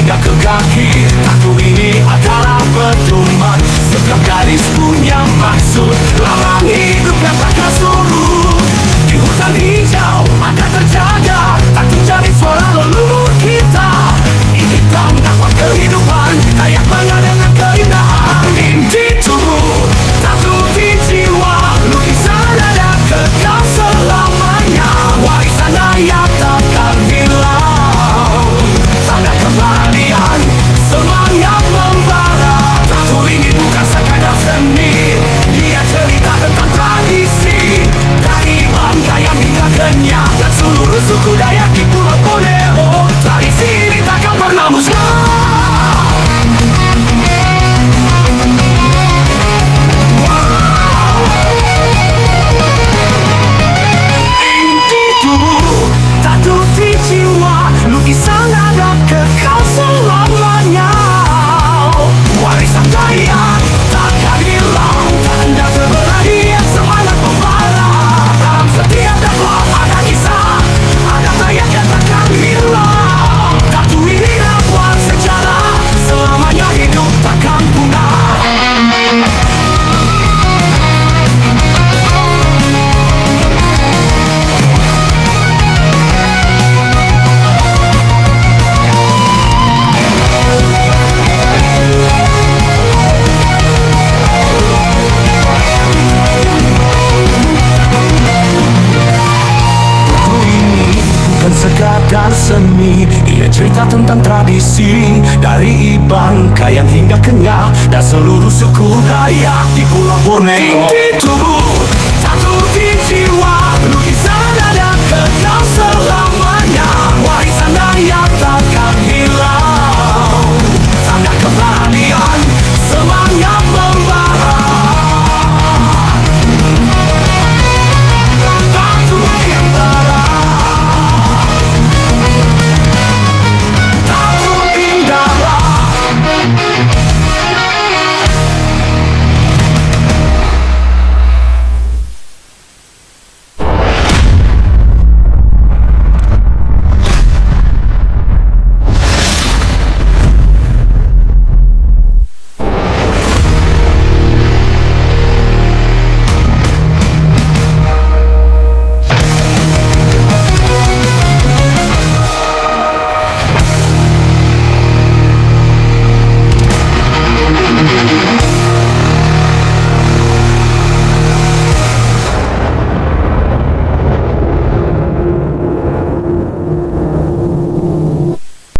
hingga ke kaki. Tato ini adalah pedoman, setiap garis punya maksud. Lamang hidup yang takkan surut, di hutan hijau akan terjaga. Tato cari suara leluhur kita, ini tanggapan kehidupan, kayak bangga dengan keindahan. Inti tubuh, tato di jiwa, lukisan ada kekal selamanya. Warisan ayat takkan hilang, tanda kebahagiaan, semangat membara. Tato ini bukan sekadar seni, dia cerita tentang tradisi. Dari Bangka yang hingga Kenyah dan seluruh suku Dayak di Pulau Borneo, tradisi ini takkan pernah musnah. Inti tubuh, tato di jiwa, lukisan ada kekal selamanya. Warisan Dayak takkan hilang, tanda keberanian semangat membara. Dalam setiap dakwah ada kisah, ada Dayak yang takkan hilang. Tato ini dakwah sejarah, selamanya hidup takkan punah. Sekadar seni, ia cerita tentang tradisi. Dari Bangka yang hingga Kenyah dan seluruh suku Dayak di Pulau Borneo. Inti tubuh, tato di jiwa, lukisan ada kekal selamanya. Warisan Dayak